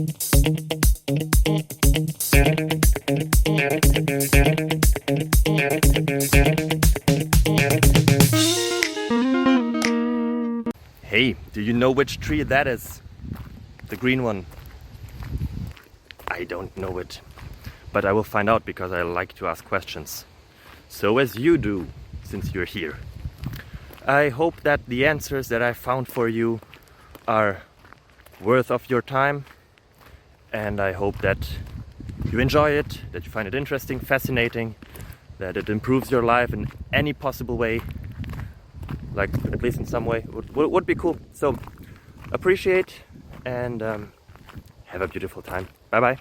Hey, do you know which tree that is? The green one. I don't know it, but I will find out because I like to ask questions. So as you do, since you're here. I hope that the answers that I found for you are worth of your time, and I hope that you enjoy it, that you find it interesting, fascinating, that it improves your life in any possible way, like at least in some way, would be cool. So appreciate and have a beautiful time. Bye bye.